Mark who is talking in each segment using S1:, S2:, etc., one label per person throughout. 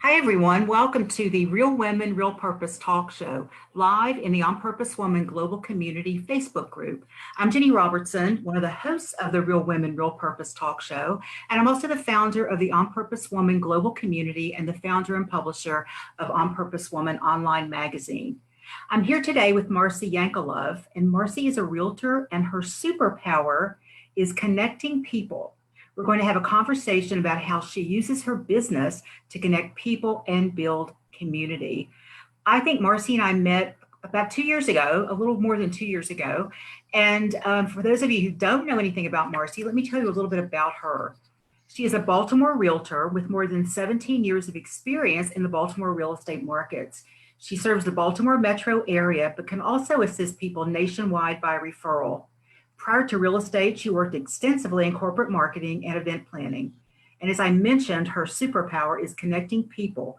S1: Hi, everyone. Welcome to the Real Women, Real Purpose talk show, live in the On Purpose Woman Global Community Facebook group. I'm Jenny Robertson, one of the hosts of the Real Women, Real Purpose talk show, and I'm also the founder of the On Purpose Woman Global Community and the founder and publisher of On Purpose Woman online magazine. I'm here today with Marci Yankelov, and Marci is a realtor, and her superpower is connecting people. We're going to have a conversation about how she uses her business to connect people and build community. I think Marci and I met about 2 years ago, a little more than 2 years ago. And for those of you who don't know anything about Marci, let me tell you a little bit about her. She is a Baltimore realtor with more than 17 years of experience in the Baltimore real estate markets. She serves the Baltimore metro area, but can also assist people nationwide by referral. Prior to real estate, she worked extensively in corporate marketing and event planning. And as I mentioned, her superpower is connecting people.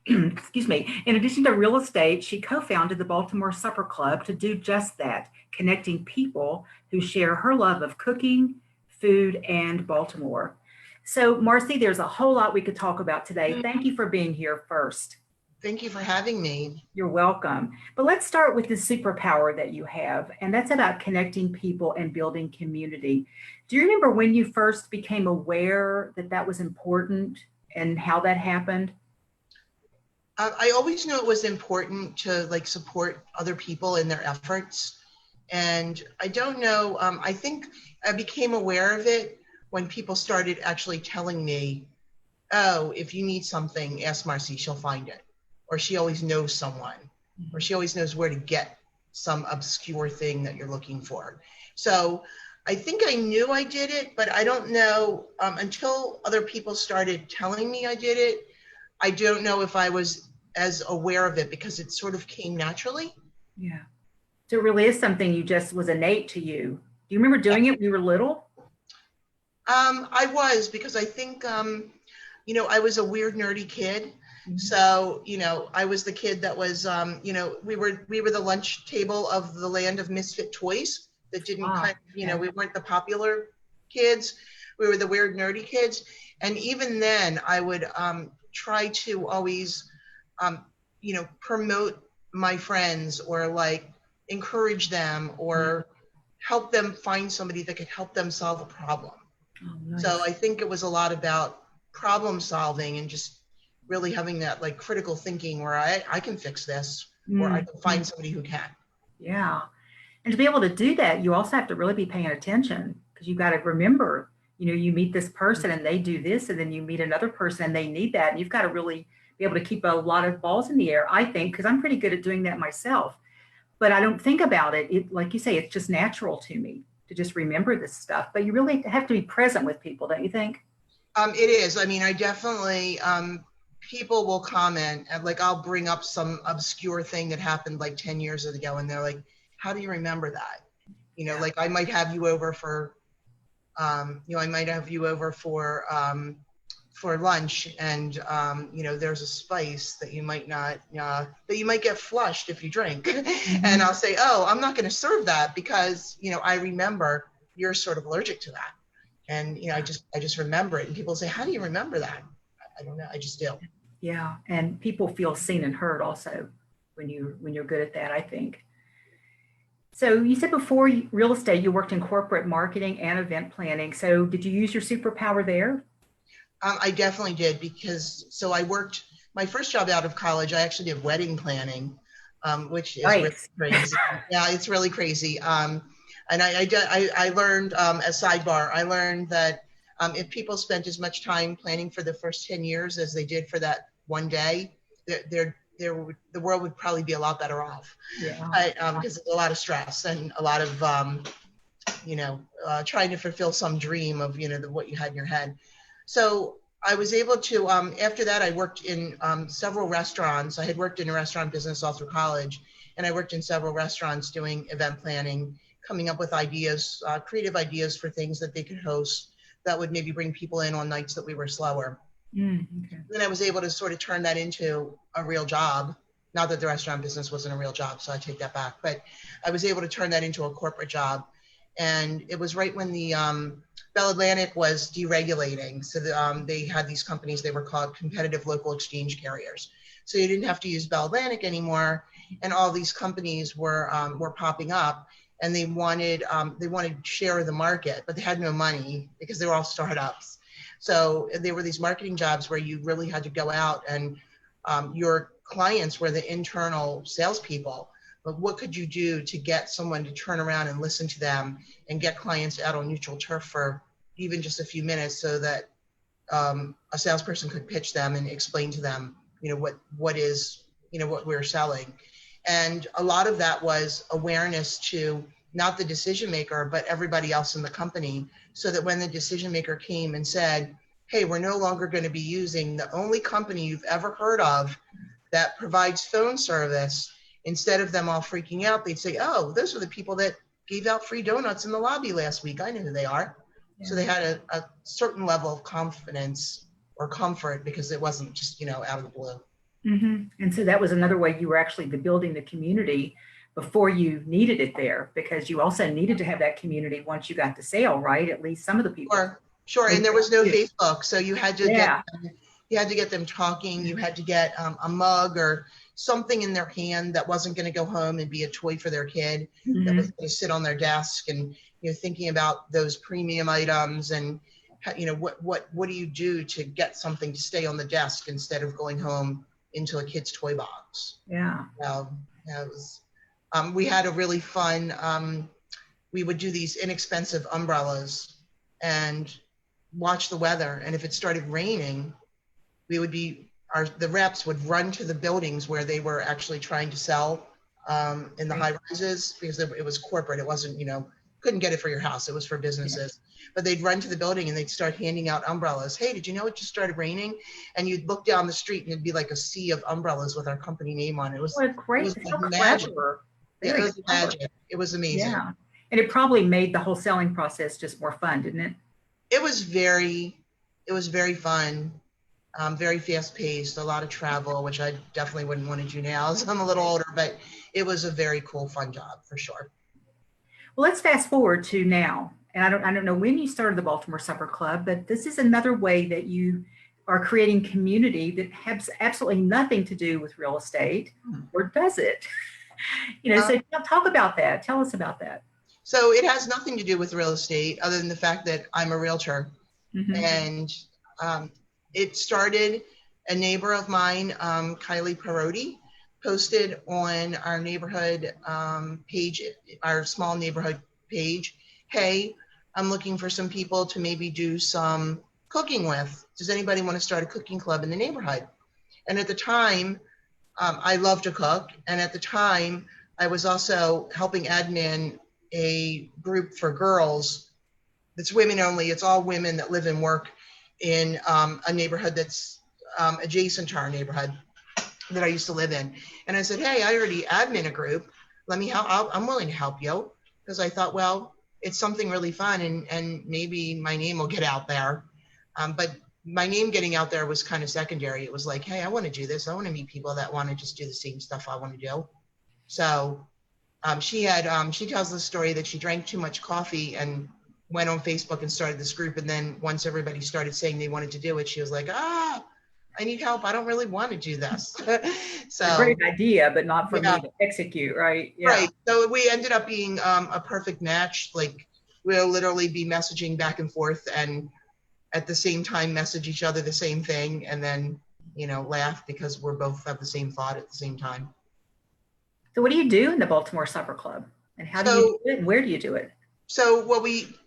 S1: Excuse me. In addition to real estate, she co-founded the Baltimore Supper Club to do just that, connecting people who share her love of cooking, food, and Baltimore. So, Marci, there's a whole lot we could talk about today. Thank you for being here first.
S2: Thank you for having me.
S1: You're welcome. But let's start with the superpower that you have, and that's about connecting people and building community. Do you remember when you first became aware that that was important and how that happened?
S2: I always knew it was important to support other people in their efforts. And I don't know, I think I became aware of it when people started actually telling me, oh, if you need something, ask Marci, she'll find it. Or she always knows someone, or she always knows where to get some obscure thing that you're looking for. So I think I knew I did it, but I don't know, until other people started telling me I did it, I don't know if I was as aware of it because it sort of came naturally.
S1: Yeah. So it really is something you just was innate to you. Do you remember doing it when you were little?
S2: I was, because I think, I was a weird, nerdy kid. So, I was the kid that was, we were the lunch table of the land of misfit toys that didn't we weren't the popular kids. We were the weird, nerdy kids. And even then I would try to always, promote my friends or encourage them or help them find somebody that could help them solve a problem.
S1: Oh, nice.
S2: So I think it was a lot about problem solving and just really having that critical thinking where I can fix this or I can find somebody who can.
S1: Yeah. And to be able to do that, you also have to really be paying attention because you've got to remember, you meet this person and they do this, and then you meet another person and they need that. And you've got to really be able to keep a lot of balls in the air, I think, because I'm pretty good at doing that myself. But I don't think about it. Like you say, it's just natural to me to just remember this stuff. But you really have to be present with people, don't you think?
S2: It is. I mean, I definitely, people will comment and I'll bring up some obscure thing that happened 10 years ago and they're like, how do you remember that? I might have you over for, for lunch and, there's a spice that you might not, that you might get flushed if you drink. And I'll say, oh, I'm not going to serve that because, I remember you're sort of allergic to that. And, I just remember it. And people say, how do you remember that? I don't know. I just do.
S1: Yeah. And people feel seen and heard also when you're good at that, I think. So you said before real estate, you worked in corporate marketing and event planning. So did you use your superpower there?
S2: I definitely did so I worked, my first job out of college, I actually did wedding planning, which is really crazy. Yeah, it's really crazy. And I learned, a sidebar, I learned that if people spent as much time planning for the first 10 years as they did for that one day, the world would probably be a lot better off.
S1: Yeah.
S2: Because there's a lot of stress and a lot of, trying to fulfill some dream of, what you had in your head. So I was able to, after that, I worked in several restaurants. I had worked in a restaurant business all through college, and I worked in several restaurants doing event planning, coming up with ideas, creative ideas for things that they could host that would maybe bring people in on nights that we were slower.
S1: Okay.
S2: Then I was able to sort of turn that into a real job. Not that the restaurant business wasn't a real job, so I take that back, but I was able to turn that into a corporate job. And it was right when the Bell Atlantic was deregulating. So they had these companies, they were called competitive local exchange carriers. So you didn't have to use Bell Atlantic anymore. And all these companies were popping up, and they wanted share of the market, but they had no money because they were all startups. So there were these marketing jobs where you really had to go out, and your clients were the internal salespeople. But what could you do to get someone to turn around and listen to them and get clients out on neutral turf for even just a few minutes, so that a salesperson could pitch them and explain to them, what is, what we're selling. And a lot of that was awareness to not the decision maker, but everybody else in the company, so that when the decision maker came and said, hey, we're no longer going to be using the only company you've ever heard of that provides phone service, instead of them all freaking out, they'd say, oh, those are the people that gave out free donuts in the lobby last week. I know who they are. Yeah. So they had a certain level of confidence or comfort, because it wasn't just, out of the blue.
S1: Mm-hmm. And so that was another way you were actually building the community before you needed it there, because you also needed to have that community once you got the sale, right? At least some of the people.
S2: Sure. And there was no Facebook, so you had to get them talking. You had to get a mug or something in their hand that wasn't going to go home and be a toy for their kid, mm-hmm. that was going to sit on their desk, and thinking about those premium items, and what do you do to get something to stay on the desk instead of going home into a kid's toy box.
S1: Yeah.
S2: It was, we had a really fun, we would do these inexpensive umbrellas and watch the weather. And if it started raining, the reps would run to the buildings where they were actually trying to sell in the high rises, because it was corporate. It wasn't, couldn't get it for your house. It was for businesses. Yeah. But they'd run to the building and they'd start handing out umbrellas. Hey, did you know it just started raining? And you'd look down the street and it'd be like a sea of umbrellas with our company name on it. It was
S1: great.
S2: It was like magic. Yeah, it was magic. It was amazing.
S1: Yeah. And it probably made the whole selling process just more fun, didn't it?
S2: It was very fun. Very fast paced, a lot of travel, which I definitely wouldn't want to do now as I'm a little older, but it was a very cool, fun job for sure.
S1: Well, let's fast forward to now. And I don't know when you started the Baltimore Supper Club, but this is another way that you are creating community that has absolutely nothing to do with real estate, or does it? So talk about that. Tell us about that.
S2: So it has nothing to do with real estate, other than the fact that I'm a realtor. Mm-hmm. And it started, a neighbor of mine, Kylie Perotti, posted on our neighborhood page, our small neighborhood page, hey, I'm looking for some people to maybe do some cooking with. Does anybody want to start a cooking club in the neighborhood? And at the time, I love to cook. And at the time, I was also helping admin a group for girls. It's women only. It's all women that live and work in a neighborhood that's adjacent to our neighborhood that I used to live in. And I said, hey, I already admin a group. Let me help. I'm willing to help you. Because I thought, well, it's something really fun, and maybe my name will get out there. But my name getting out there was kind of secondary. It was like, hey, I want to do this. I want to meet people that want to just do the same stuff I want to do. So she tells the story that she drank too much coffee and went on Facebook and started this group. And then once everybody started saying they wanted to do it, she was like, I need help. I don't really want to do this. So
S1: a great idea, but not for me to execute, right?
S2: Yeah. Right. So we ended up being a perfect match. Like, we'll literally be messaging back and forth, and at the same time message each other the same thing, and then, laugh because we're both have the same thought at the same time.
S1: So what do you do in the Baltimore Supper Club, and how do you do it, and where do you do it?
S2: So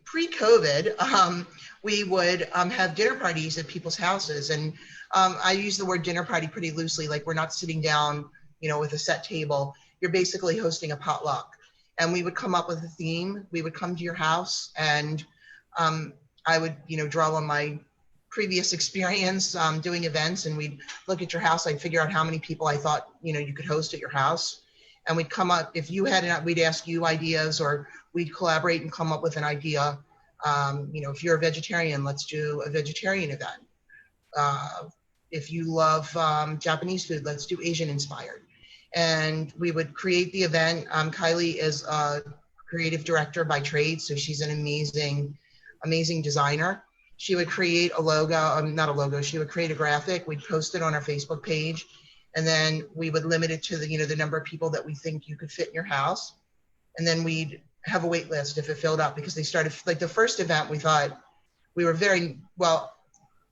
S2: pre-COVID, we would have dinner parties at people's houses. And I use the word dinner party pretty loosely, like we're not sitting down, with a set table. You're basically hosting a potluck. And we would come up with a theme. We would come to your house, and I would, draw on my previous experience doing events, and we'd look at your house. I'd figure out how many people I thought, you could host at your house. And we'd come up, if you had, we'd ask you ideas, or we'd collaborate and come up with an idea. If you're a vegetarian, let's do a vegetarian event. If you love Japanese food, let's do Asian inspired. And we would create the event. Kylie is a creative director by trade, so she's an amazing designer. She would create a logo, not a logo, she would create a graphic. We'd post it on our Facebook page, and then we would limit it to the number of people that we think you could fit in your house. And then we'd have a wait list if it filled up, because they started, like the first event, we thought we were very,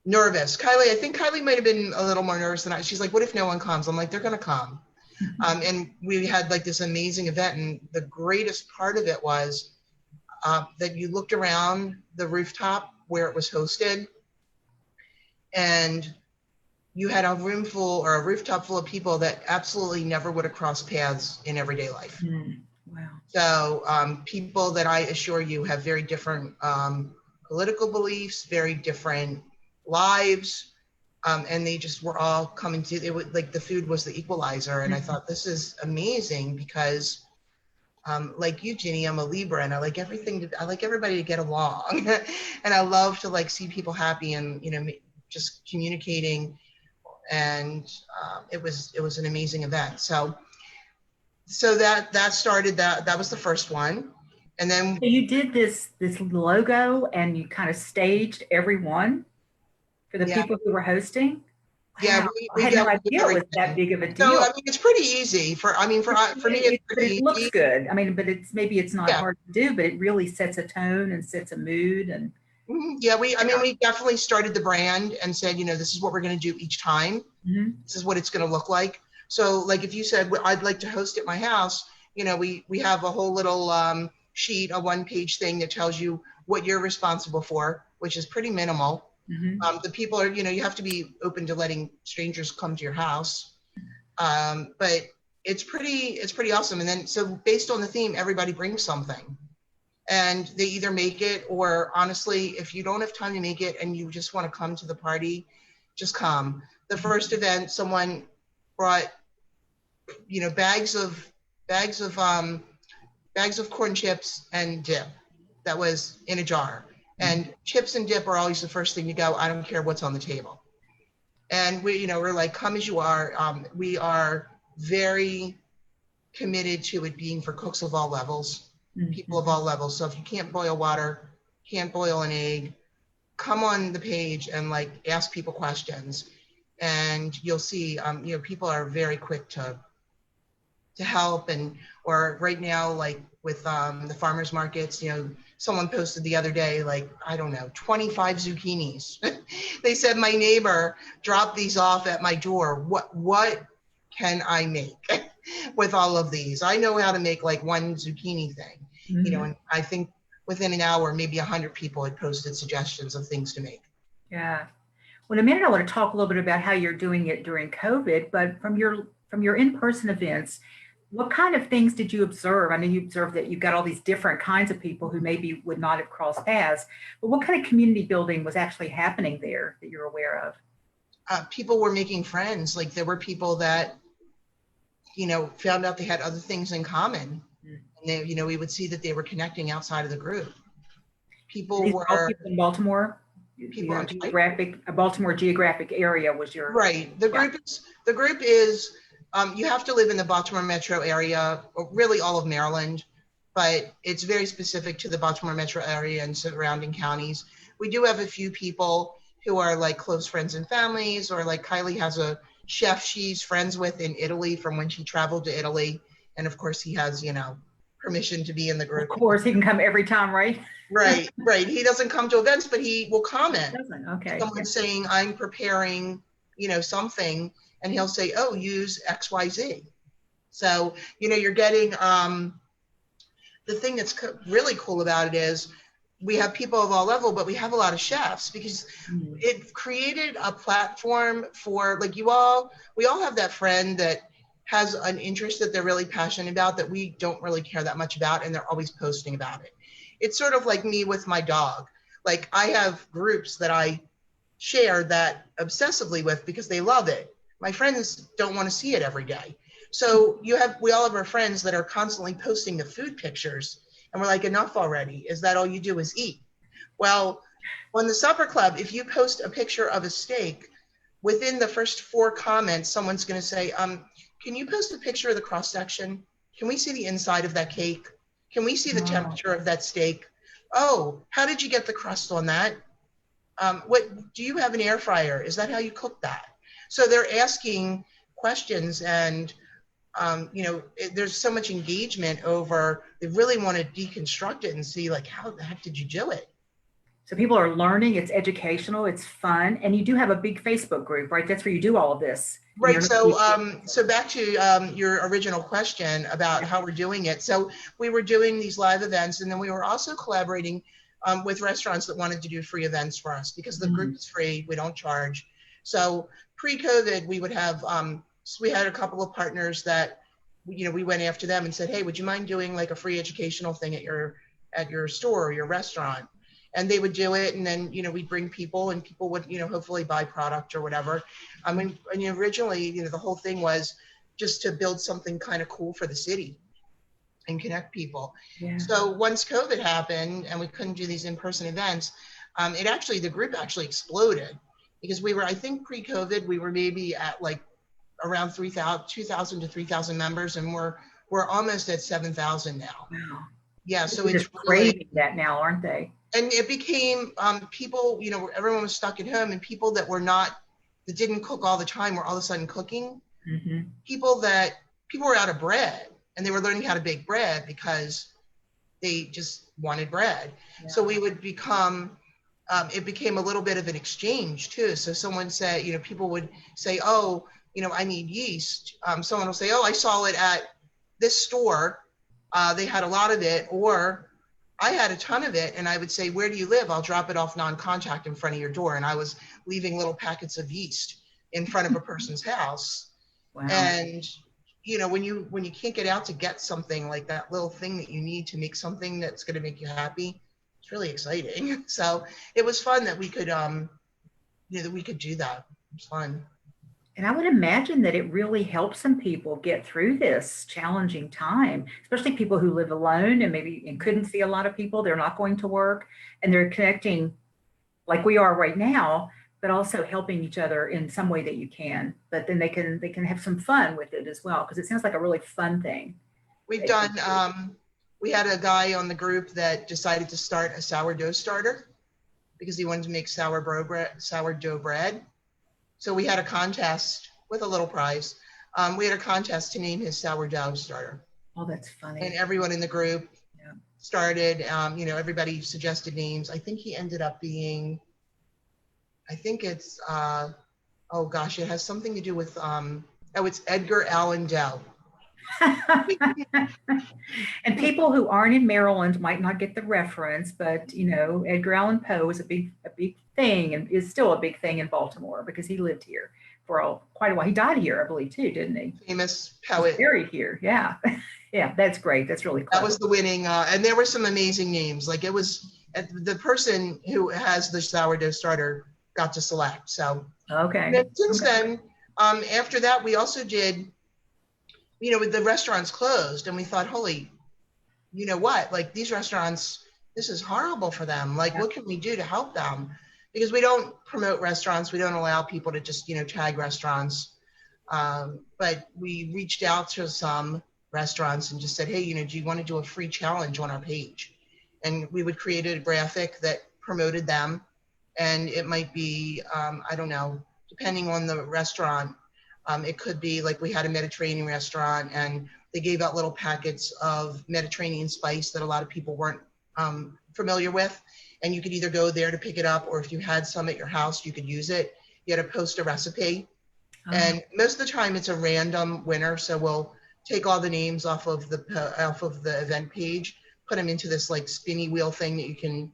S2: nervous. I think Kylie might have been a little more nervous than I. She's like, what if no one comes? I'm like, they're going to come. And we had like this amazing event. And the greatest part of it was that you looked around the rooftop where it was hosted, and you had a room full, or a rooftop full of people that absolutely never would have crossed paths in everyday life.
S1: Wow.
S2: So people that I assure you have very different political beliefs, very different lives, and they just were all coming to it. Would, like, the food was the equalizer. And I thought, this is amazing, because like you, Ginny, I'm a Libra, and I like I like everybody to get along. And I love to like see people happy, and just communicating. And it was an amazing event. So that started, that was the first one. And then
S1: So you did this logo, and you kind of staged everyone for the people who were hosting.
S2: Yeah,
S1: Wow. I had no idea it was that big of a deal.
S2: So I mean, it's pretty easy for me. It's pretty
S1: it looks
S2: easy.
S1: good. I mean, but it's not hard to do, but it really sets a tone and sets a mood. And
S2: yeah, we definitely started the brand and said, this is what we're going to do each time. This is what it's going to look like. So like if you said, well, I'd like to host at my house, we have a whole little sheet, a one-page thing that tells you what you're responsible for, which is pretty minimal. The people are, you have to be open to letting strangers come to your house. But it's pretty awesome. And then, so based on the theme, everybody brings something, and they either make it, or honestly, if you don't have time to make it and you just want to come to the party, just come. The first event, someone brought, bags of corn chips and dip that was in a jar. And chips and dip are always the first thing you go, I don't care what's on the table. And we're like, come as you are. We are very committed to it being for cooks of all levels, people of all levels. So if you can't boil water, can't boil an egg, come on the page and like ask people questions, and you'll see, people are very quick to help. And, or right now, like with the farmers markets, someone posted the other day, like, I don't know, 25 zucchinis. They said, my neighbor dropped these off at my door. What can I make with all of these? I know how to make like one zucchini thing, and I think within an hour, maybe 100 people had posted suggestions of things to make.
S1: Yeah. Well, in a minute, I want to talk a little bit about how you're doing it during COVID, but from your in-person events, what kind of things did you observe? I know you observed that you've got all these different kinds of people who maybe would not have crossed paths, but what kind of community building was actually happening there that you're aware of?
S2: People were making friends. Like there were people that, found out they had other things in common. And they, we would see that they were connecting outside of the group. People
S1: people in Baltimore?
S2: People
S1: a Baltimore geographic area was your...
S2: Right. The group is, you have to live in the Baltimore metro area, or really all of Maryland, but it's very specific to the Baltimore metro area and surrounding counties. We do have a few people who are like close friends and families, or like Kylie has a chef she's friends with in Italy from when she traveled to Italy. And of course he has, permission to be in the group.
S1: Of course, he can come every time, right?
S2: Right. He doesn't come to events, but he will comment.
S1: Okay.
S2: Someone's saying, I'm preparing, something, and he'll say, oh, use XYZ. So, you're getting, the thing that's really cool about it is we have people of all level, but we have a lot of chefs, because it created a platform for, like, we all have that friend that has an interest that they're really passionate about that we don't really care that much about, and they're always posting about it. It's sort of like me with my dog. Like I have groups that I share that obsessively with because they love it. My friends don't want to see it every day. So we all have our friends that are constantly posting the food pictures, and we're like, enough already. Is that all you do is eat? Well, on the Supper Club, if you post a picture of a steak, within the first 4 comments, someone's going to say, can you post a picture of the cross section? Can we see the inside of that cake? Can we see the
S1: Oh.
S2: temperature of that steak? Oh, how did you get the crust on that? What do you have an air fryer? Is that how you cook that? So they're asking questions, and there's so much engagement over. They really want to deconstruct it and see like how the heck did you do it?
S1: So people are learning, it's educational, it's fun, and you do have a big Facebook group, right? That's where you do all of this.
S2: Right. So back to your original question about how we're doing it. So we were doing these live events, and then we were also collaborating with restaurants that wanted to do free events for us because the group is free. We don't charge. So pre-COVID, we would have so we had a couple of partners that we went after them and said, hey, would you mind doing like a free educational thing at your store or your restaurant? And they would do it, and then we'd bring people, and people would hopefully buy product or whatever. I mean, originally the whole thing was just to build something kind of cool for the city and connect people.
S1: Yeah.
S2: So once COVID happened and we couldn't do these in-person events, the group actually exploded, because we were, I think pre-COVID, we were maybe at like around 2,000 to 3,000 members, and we're almost at 7,000 now.
S1: Wow.
S2: Yeah, so
S1: They're
S2: it's
S1: just
S2: really
S1: craving that now, aren't they?
S2: And it became people, everyone was stuck at home, and people that didn't cook all the time were all of a sudden cooking.
S1: Mm-hmm.
S2: People were out of bread, and they were learning how to bake bread because they just wanted bread.
S1: Yeah.
S2: So we would become, it became a little bit of an exchange too. So someone said, people would say, oh, I need yeast. Someone will say, oh, I saw it at this store. They had a lot of it, or I had a ton of it, and I would say, where do you live? I'll drop it off non-contact in front of your door. And I was leaving little packets of yeast in front of a person's house.
S1: Wow.
S2: And, when you can't get out to get something like that little thing that you need to make something that's going to make you happy, it's really exciting. So it was fun that we could, that we could do that. It was fun.
S1: And I would imagine that it really helps some people get through this challenging time, especially people who live alone and couldn't see a lot of people. They're not going to work, and they're connecting like we are right now, but also helping each other in some way that you can. But then they can have some fun with it as well, because it sounds like a really fun thing.
S2: We've done. We had a guy on the group that decided to start a sourdough starter because he wanted to make sourdough bread. So we had a contest with a little prize. We had a contest to name his sourdough starter.
S1: Oh, that's funny.
S2: And everyone in the group started, everybody suggested names. I think he ended up being, I think it's, oh gosh, it has something to do with, it's Edgar Allan Poe.
S1: And people who aren't in Maryland might not get the reference, but Edgar Allan Poe is a big thing, and is still a big thing in Baltimore because he lived here for quite a while. He died here, I believe, too, didn't he?
S2: Famous poet.
S1: Buried here, yeah. Yeah, that's great. That's really clever.
S2: That was the winning, and there were some amazing names. Like it was the person who has the sourdough starter got to select. So
S1: okay.
S2: And since then, after that, we also did. The restaurants closed, and we thought, holy, you know what? Like these restaurants, this is horrible for them. Like, what can we do to help them? Because we don't promote restaurants. We don't allow people to just, tag restaurants. But we reached out to some restaurants and just said, hey, do you want to do a free challenge on our page? And we would create a graphic that promoted them. And it might be, I don't know, depending on the restaurant. It could be like we had a Mediterranean restaurant, and they gave out little packets of Mediterranean spice that a lot of people weren't familiar with. And you could either go there to pick it up, or if you had some at your house, you could use it. You had to post a recipe. And most of the time it's a random winner. So we'll take all the names off of the event page, put them into this like spinny wheel thing that you can,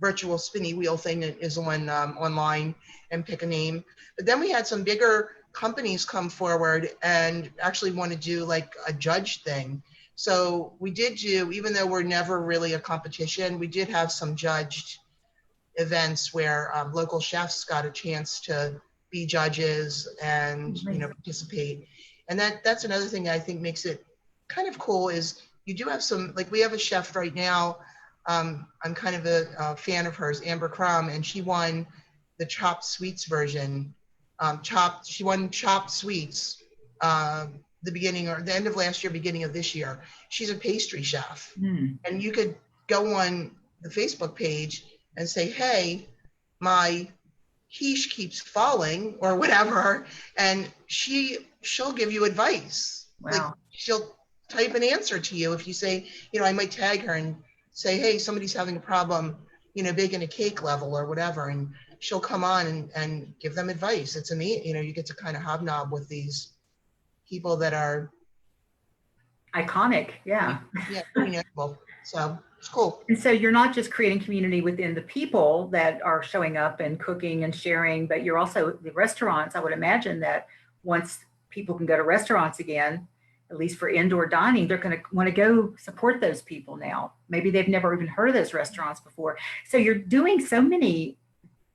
S2: virtual spinny wheel thing that is on online, and pick a name. But then we had some bigger companies come forward and actually want to do like a judge thing. So we did do, even though we're never really a competition, we did have some judged events where local chefs got a chance to be judges and participate. And that's another thing I think makes it kind of cool is you do have some, like we have a chef right now. I'm kind of a fan of hers, Amber Crum, and she won the chopped sweets version. She won chopped sweets the beginning or the end of last year, beginning of this year. She's a pastry chef.
S1: Hmm.
S2: And you could go on the Facebook page and say, hey, my quiche keeps falling or whatever. And she'll give you advice. Like
S1: Wow.
S2: she'll type an answer to you. If you say, I might tag her and say, hey, somebody's having a problem, baking a cake level or whatever. And she'll come on and give them advice. It's amazing. You get to kind of hobnob with these people that are
S1: Iconic. Yeah.
S2: pretty notable. So it's cool.
S1: And so you're not just creating community within the people that are showing up and cooking and sharing, but you're also the restaurants. I would imagine that once people can go to restaurants again, at least for indoor dining, they're going to want to go support those people now. Maybe they've never even heard of those restaurants before. So you're doing so many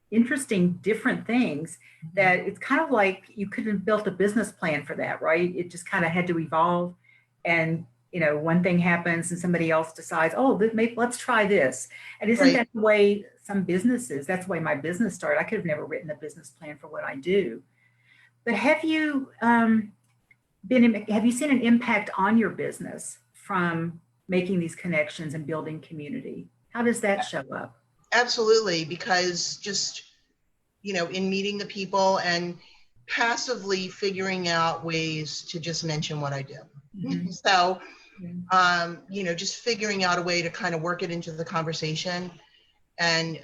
S1: interesting different things that it's kind of like you could have built a business plan for that, right? It just kind of had to evolve, and one thing happens and somebody else decides, oh, maybe let's try this. And isn't that the way some businesses, that's the way my business started. I could have never written a business plan for what I do. But have you seen an impact on your business from making these connections and building community? How does that show up?
S2: Absolutely, because just, in meeting the people and passively figuring out ways to just mention what I do. Mm-hmm. So, just figuring out a way to kind of work it into the conversation. And,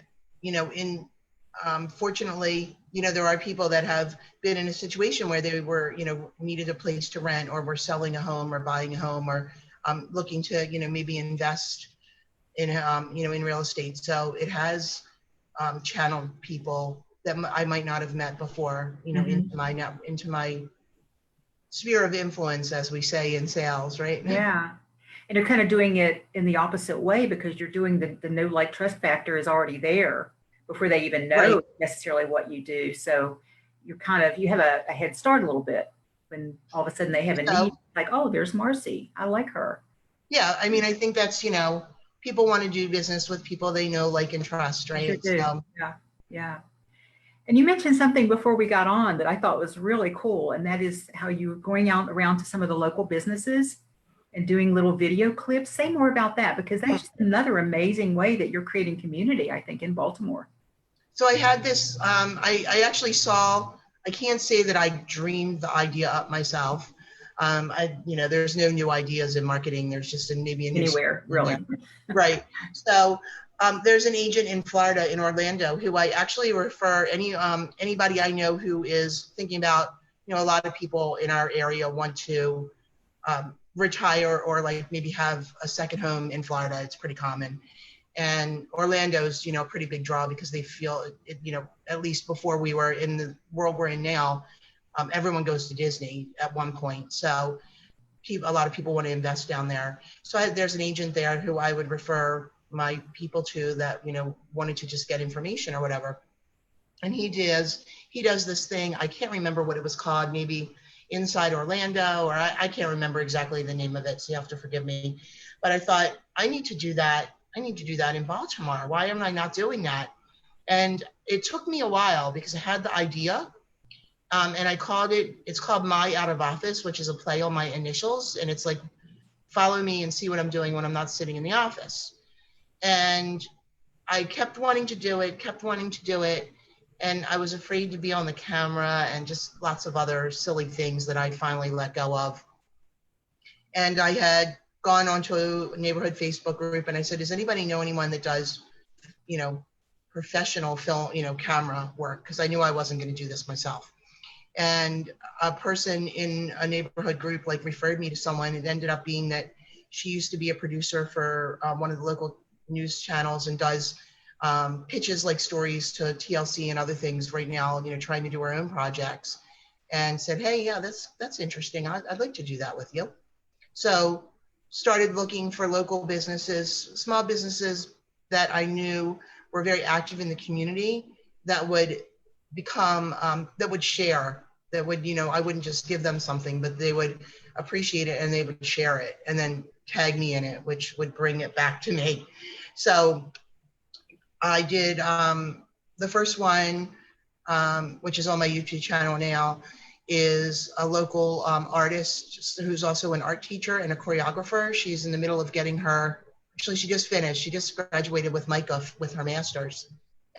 S2: fortunately, there are people that have been in a situation where they were, needed a place to rent, or were selling a home or buying a home, or looking to, maybe invest in, in real estate. So it has channeled people that I might not have met before, mm-hmm. into my sphere of influence, as we say in sales, right?
S1: Yeah. And you're kind of doing it in the opposite way, because you're doing the know, like, trust factor is already there before they even know necessarily what you do. So you have a head start a little bit when all of a sudden they have a need, like, oh, there's Marci. I like her.
S2: Yeah. I mean, I think that's, people want to do business with people they know, like, and trust, right?
S1: So, yeah. And you mentioned something before we got on that I thought was really cool. And that is how you're going out around to some of the local businesses and doing little video clips. Say more about that, because that's just another amazing way that you're creating community, I think, in Baltimore.
S2: So I had this, I actually saw, I can't say that I dreamed the idea up myself. There's no new ideas in marketing. There's just maybe
S1: anywhere, really.
S2: Right. So there's an agent in Florida, in Orlando, who I actually refer anybody I know who is thinking about, a lot of people in our area want to retire, or like maybe have a second home in Florida. It's pretty common. And Orlando's, a pretty big draw, because they feel it, at least before we were in the world we're in now, everyone goes to Disney at one point. So a lot of people want to invest down there. So there's an agent there who I would refer my people to that, wanted to just get information or whatever. And he does this thing. I can't remember what it was called, maybe Inside Orlando, or I can't remember exactly the name of it, so you have to forgive me. But I thought, I need to do that in Baltimore. Why am I not doing that? And it took me a while, because I had the idea, and I it's called My Out of Office, which is a play on my initials. And it's like, follow me and see what I'm doing when I'm not sitting in the office. And I kept wanting to do it. And I was afraid to be on the camera, and just lots of other silly things that I finally let go of. And I had gone onto a neighborhood Facebook group, and I said, does anybody know anyone that does, professional film, camera work? Because I knew I wasn't going to do this myself. And a person in a neighborhood group referred me to someone. It ended up being that she used to be a producer for one of the local news channels, and does pitches like stories to TLC and other things right now, trying to do her own projects, and said, hey, yeah, that's interesting. I'd like to do that with you. So started looking for local businesses, small businesses that I knew were very active in the community, that would become, that would share, that would, I wouldn't just give them something, but they would appreciate it and they would share it and then tag me in it, which would bring it back to me. So I did the first one, which is on my YouTube channel now, is a local artist who's also an art teacher and a choreographer. She's in the middle of getting her, actually she just finished, she just graduated with MICA with her master's.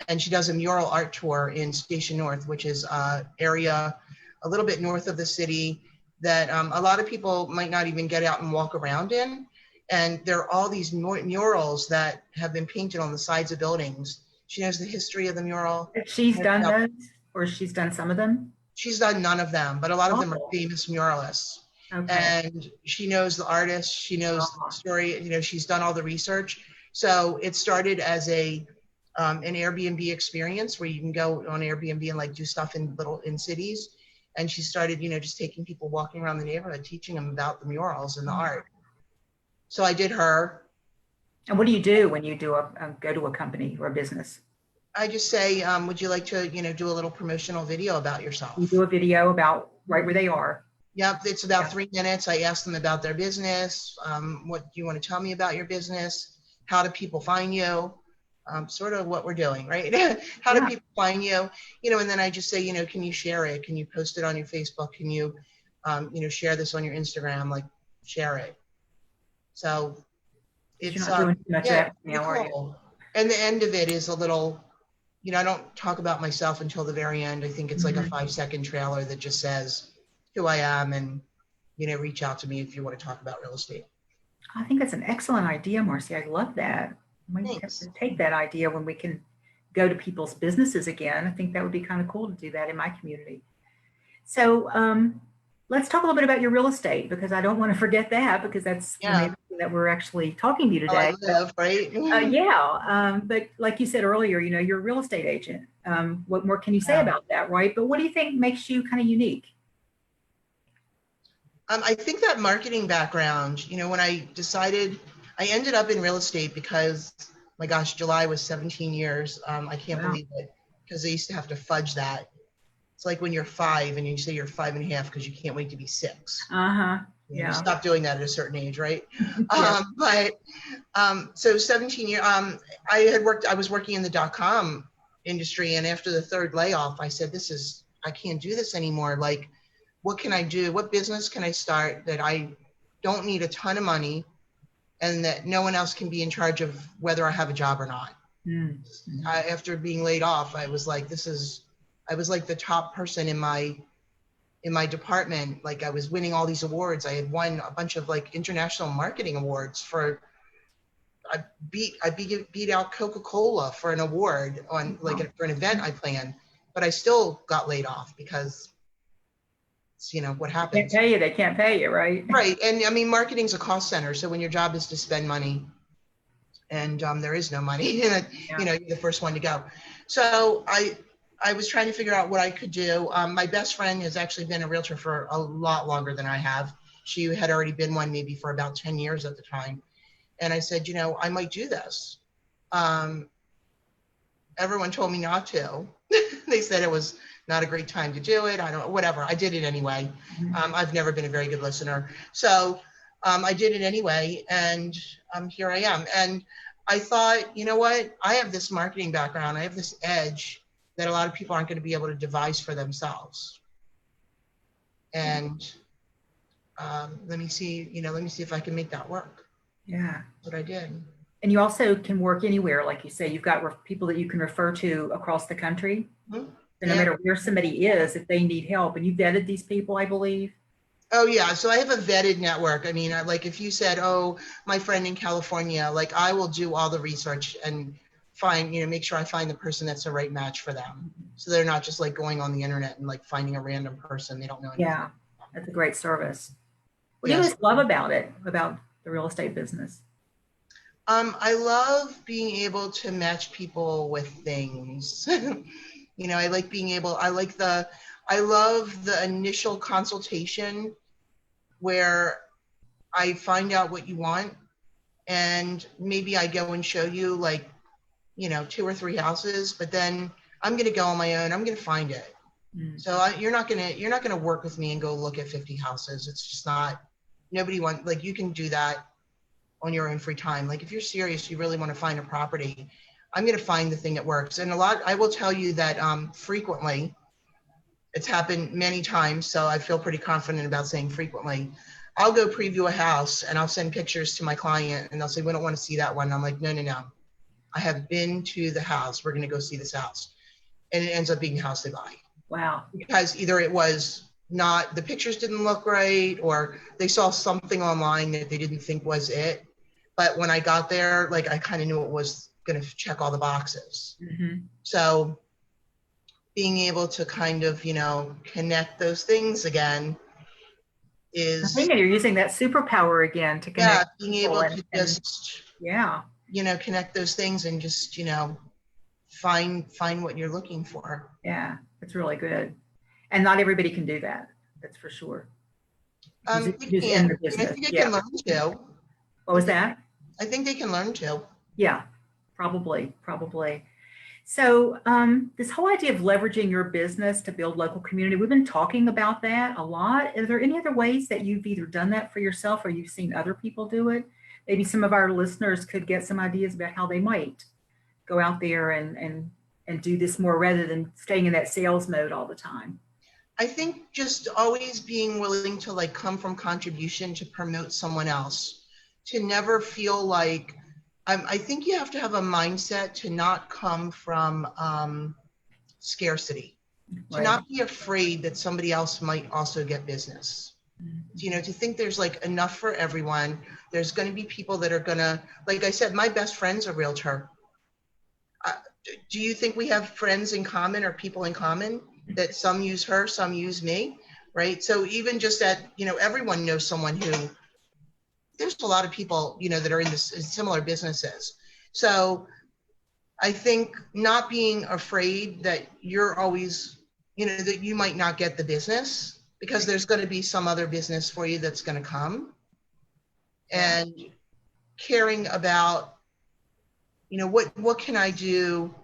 S2: And she does a mural art tour in Station North, which is an area a little bit north of the city that a lot of people might not even get out and walk around in. And there are all these murals that have been painted on the sides of buildings. She knows the history of the mural.
S1: She's done those, or she's done some of them?
S2: She's done none of them, but a lot of them are
S1: Oh,
S2: famous muralists.
S1: okay.
S2: And she knows the artist, she knows the story, you know, she's done all the research. So it started as an Airbnb experience where you can go on Airbnb and like do stuff in cities. And she started, you know, just taking people walking around the neighborhood, teaching them about the murals and the art. So I did her.
S1: And what do you do when you do go to a company or a business?
S2: I just say, would you like to, you know, do a little promotional video about yourself?
S1: You do a video about right where they are.
S2: Yep, it's about 3 minutes. I ask them about their business. What do you want to tell me about your business? How do people find you? Sort of what we're doing, right? How do people find you? You know, and then I just say, you know, can you share it? Can you post it on your Facebook? Can you, you know, share this on your Instagram? Like, share it. So it's
S1: You're not doing too much now, are you?
S2: cool. And the end of it is a little, you know, I don't talk about myself until the very end. I think it's like a 5-second trailer that just says who I am and, you know, reach out to me if you want to talk about real estate.
S1: I think that's an excellent idea, Marci. I love that. We might have to take that idea when we can go to people's businesses again. I think that would be kind of cool to do that in my community. So let's talk a little bit about your real estate, because I don't want to forget that, because that's the main thing that we're actually talking to you today.
S2: I live, right?
S1: But like you said earlier, you know, you're a real estate agent. What more can you say about that, right? But what do you think makes you kind of unique?
S2: I think that marketing background, you know, when I decided, I ended up in real estate because, my gosh, July was 17 years. I can't believe it, because they used to have to fudge that. It's like when you're 5 and you say you're 5.5 because you can't wait to be 6. You stop doing that at a certain age, right? So 17 years, I was working in the .com industry, and after the 3rd layoff, I said, I can't do this anymore. Like, what can I do? What business can I start that I don't need a ton of money and that no one else can be in charge of whether I have a job or not? After being laid off, I was like, I was like the top person in my department. Like, I was winning all these awards. I had won a bunch of like international marketing awards I beat out Coca-Cola for an award on for an event I planned, but I still got laid off because, you know, what happens.
S1: They can't pay you, right?
S2: Right. And I mean, marketing's a cost center. So when your job is to spend money and there is no money, you know, you're the first one to go. So I was trying to figure out what I could do. My best friend has actually been a realtor for a lot longer than I have. She had already been one maybe for about 10 years at the time. And I said, you know, I might do this. Everyone told me not to. They said it was not a great time to do it. I don't know, whatever. I did it anyway. I've never been a very good listener. So I did it anyway. And here I am. And I thought, you know what? I have this marketing background. I have this edge that a lot of people aren't going to be able to devise for themselves. And let me see if I can make that work.
S1: Yeah.
S2: That's what I did.
S1: And you also can work anywhere. Like you say, you've got people that you can refer to across the country. So no matter where somebody is, if they need help, and you vetted these people, I believe.
S2: Oh yeah. So I have a vetted network. I mean, like if you said, oh, my friend in California, like I will do all the research and make sure I find the person that's the right match for them. So they're not just like going on the internet and like finding a random person they don't know anything.
S1: Yeah, that's a great service. What do you guys love about the real estate business?
S2: I love being able to match people with things. You know, I love the initial consultation where I find out what you want, and maybe I go and show you like, you know, 2 or 3 houses, but then I'm going to go on my own. I'm going to find it. So you're not going to work with me and go look at 50 houses. It's just not, you can do that on your own free time. Like if you're serious, you really want to find a property, I'm going to find the thing that works. And I will tell you that frequently, It's happened many times, so I feel pretty confident about saying frequently. I'll go preview a house and I'll send pictures to my client and they'll say, we don't want to see that one. I'm like, no, no, no. I have been to the house. We're going to go see this house. And it ends up being the house they buy.
S1: Wow.
S2: Because either it was not, the pictures didn't look right, or they saw something online that they didn't think was it. But when I got there, like I kind of knew it was going to check all the boxes.
S1: Mm-hmm.
S2: So being able to kind of, connect those things again is.
S1: I think you're using that superpower again to connect.
S2: Yeah, being able to just,
S1: yeah,
S2: connect those things and just, find what you're looking for.
S1: Yeah, it's really good. And not everybody can do that. That's for sure.
S2: They can. I think they can learn to.
S1: What was that?
S2: I think they can learn to.
S1: Yeah, probably. So this whole idea of leveraging your business to build local community, we've been talking about that a lot. Are there any other ways that you've either done that for yourself or you've seen other people do it? Maybe some of our listeners could get some ideas about how they might go out there and do this more rather than staying in that sales mode all the time.
S2: I think just always being willing to like come from contribution to promote someone else, to never feel like, I think you have to have a mindset to not come from scarcity, to not be afraid that somebody else might also get business. Mm-hmm. To think there's like enough for everyone. There's going to be people that are going to, like I said, my best friend's a realtor. Do you think we have friends in common or people in common that some use her, some use me, right? So even just that, everyone knows someone who, there's a lot of people, that are in similar businesses. So I think not being afraid that you're always, that you might not get the business because there's going to be some other business for you that's going to come, and caring about, what can I do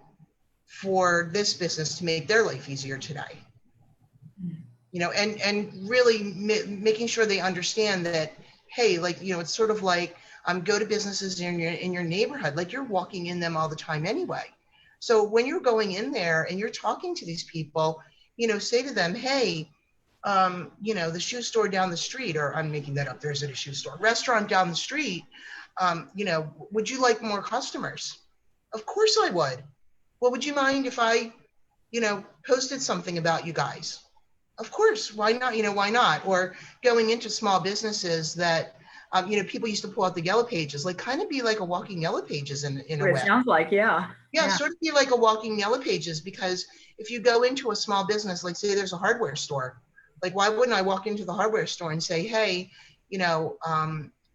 S2: for this business to make their life easier today? And really making sure they understand that, hey, like, it's sort of like go to businesses in your neighborhood, like you're walking in them all the time anyway. So when you're going in there and you're talking to these people, say to them, hey, the shoe store down the street, or I'm making that up, there isn't a shoe store, restaurant down the street, would you like more customers? Of course I would. Well, would you mind if I, posted something about you guys? Of course, why not? Why not? Or going into small businesses that, people used to pull out the yellow pages, like kind of be like a walking yellow pages in a way.
S1: It sounds like, yeah.
S2: Sort of be like a walking yellow pages, because if you go into a small business, like say there's a hardware store, like why wouldn't I walk into the hardware store and say, hey,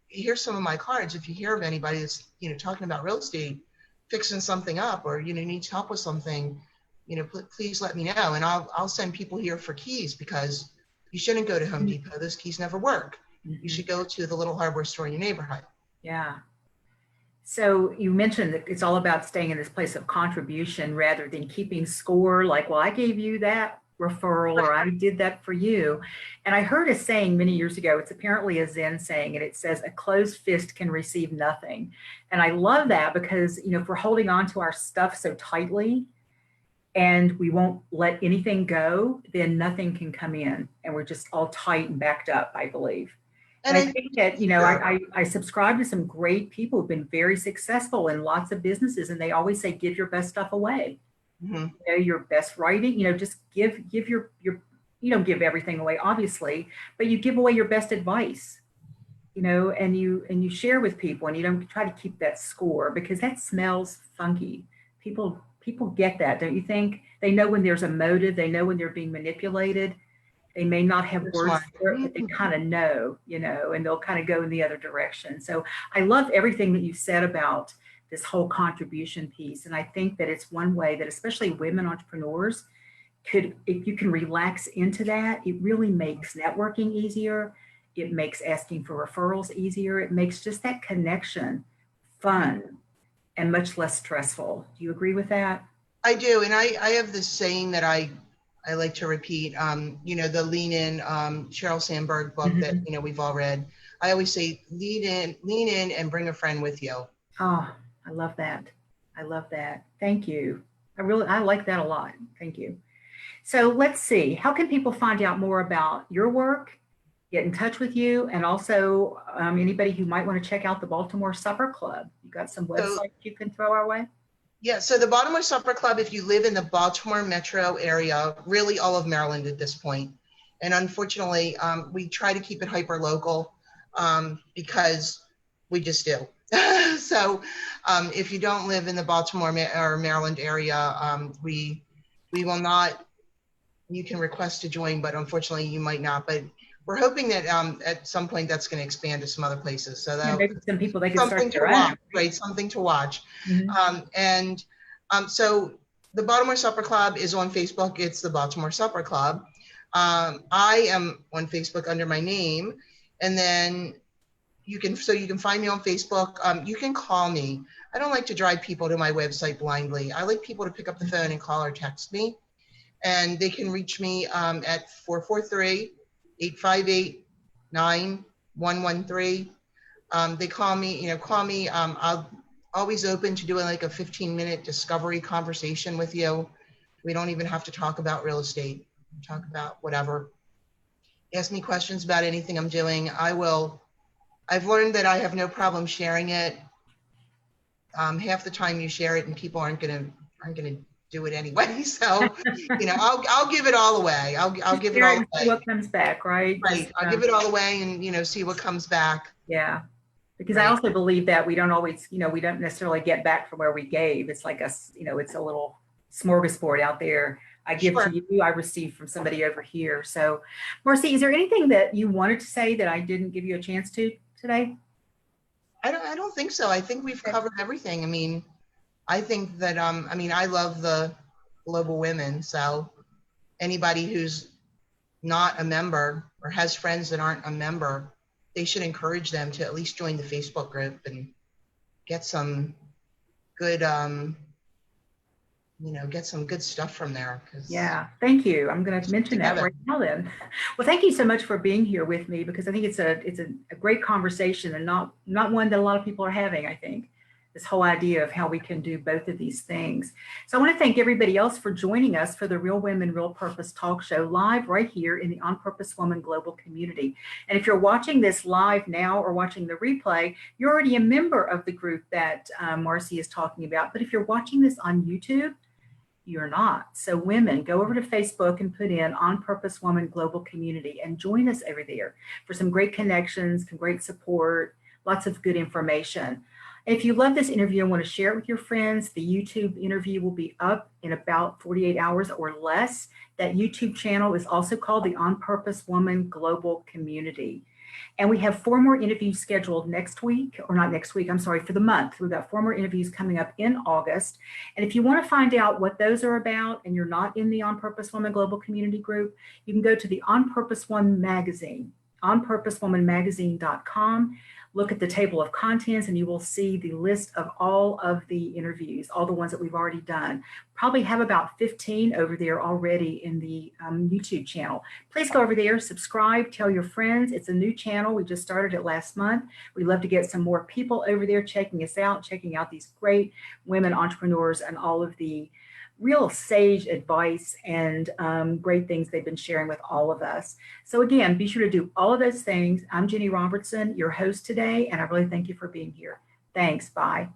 S2: here's some of my cards. If you hear of anybody that's, talking about real estate, fixing something up, or, needs help with something, please let me know. And I'll send people here for keys, because you shouldn't go to Home Depot. Those keys never work. Mm-hmm. You should go to the little hardware store in your neighborhood.
S1: Yeah. So you mentioned that it's all about staying in this place of contribution rather than keeping score, like, well, I gave you that referral, or I did that for you. And I heard a saying many years ago, it's apparently a Zen saying, and it says, a closed fist can receive nothing. And I love that because, if we're holding on to our stuff so tightly and we won't let anything go, then nothing can come in, and we're just all tight and backed up, I believe. And I think that, I subscribe to some great people who've been very successful in lots of businesses, and they always say, give your best stuff away. Mm-hmm. Your best writing, just give your, you don't give everything away, obviously, but you give away your best advice, and you share with people, and you don't try to keep that score, because that smells funky. People get that, don't you think? They know when there's a motive, they know when they're being manipulated. They may not have words for it, but they kind of know, and they'll kind of go in the other direction. So I love everything that you said about this whole contribution piece. And I think that it's one way that especially women entrepreneurs could, if you can relax into that, it really makes networking easier. It makes asking for referrals easier. It makes just that connection fun and much less stressful. Do you agree with that?
S2: I do. And I have this saying that I like to repeat, the Lean In, Sheryl Sandberg book that, we've all read. I always say, lean in and bring a friend with you.
S1: Oh, I love that. Thank you. I like that a lot. Thank you. So let's see, how can people find out more about your work, get in touch with you, and also anybody who might want to check out the Baltimore Supper Club? You got some
S2: So
S1: websites you can throw our way?
S2: yeah, so the Baltimore Supper Club, if you live in the Baltimore metro area, really all of Maryland at this point. And unfortunately, we try to keep it hyper local because we just do. So if you don't live in the Baltimore or Maryland area, we will not, you can request to join, but unfortunately you might not. But we're hoping that at some point that's going to expand to some other places. So that
S1: Maybe some people, they can
S2: something
S1: start
S2: to
S1: their
S2: watch,
S1: own.
S2: right? Something to watch.
S1: Mhm.
S2: So the Baltimore Supper Club is on Facebook. It's the Baltimore Supper Club. I am on Facebook under my name, and then you can find me on Facebook. You can call me. I don't like to drive people to my website blindly. I like people to pick up the phone and call or text me, and they can reach me at 443-858-9113. They call me. I'll always open to doing like a 15-minute discovery conversation with you. We don't even have to talk about real estate. We talk about whatever. Ask me questions about anything I'm doing. I will. I've learned that I have no problem sharing it. Half the time you share it and people aren't gonna do it anyway. So, I'll give it all away. I'll give it
S1: Share
S2: all
S1: and see
S2: away.
S1: what comes back, right?
S2: Right. I'll give it all away and see what comes back.
S1: Yeah. Because I
S2: Right.
S1: also believe that we don't always, we don't necessarily get back from where we gave. It's like it's a little smorgasbord out there. I give
S2: Sure.
S1: to you, I receive from somebody over here. So, Marci, is there anything that you wanted to say that I didn't give you a chance to today?
S2: I don't think so. I think we've
S1: Okay.
S2: covered everything. I mean, I think that I love the global women. So anybody who's not a member or has friends that aren't a member, they should encourage them to at least join the Facebook group and get some good get some good stuff from there, because
S1: Yeah, thank you. I'm going to mention that
S2: together.
S1: right now then. Well, thank you so much for being here with me, because I think it's a great conversation, and not one that a lot of people are having, I think. This whole idea of how we can do both of these things. So I want to thank everybody else for joining us for the Real Women, Real Purpose talk show live right here in the On Purpose Woman Global community. And if you're watching this live now or watching the replay, you're already a member of the group that Marci is talking about. But if you're watching this on YouTube, you're not. So women, go over to Facebook and put in On Purpose Woman Global Community and join us over there for some great connections, some great support, lots of good information. If you love this interview and want to share it with your friends, the YouTube interview will be up in about 48 hours or less. That YouTube channel is also called the On Purpose Woman Global Community. And we have 4 more interviews scheduled next week, or not next week, I'm sorry, for the month. We've got 4 more interviews coming up in August. And if you want to find out what those are about and you're not in the On Purpose Woman Global Community Group, you can go to the On Purpose One magazine, onpurposewomanmagazine.com. Look at the table of contents and you will see the list of all of the interviews, all the ones that we've already done. Probably have about 15 over there already in the YouTube channel. Please go over there, subscribe, tell your friends. It's a new channel. We just started it last month. We'd love to get some more people over there checking us out, checking out these great women entrepreneurs and all of the real sage advice and great things they've been sharing with all of us. So again, be sure to do all of those things. I'm Jenny Robertson, your host today, and I really thank you for being here. Thanks. Bye.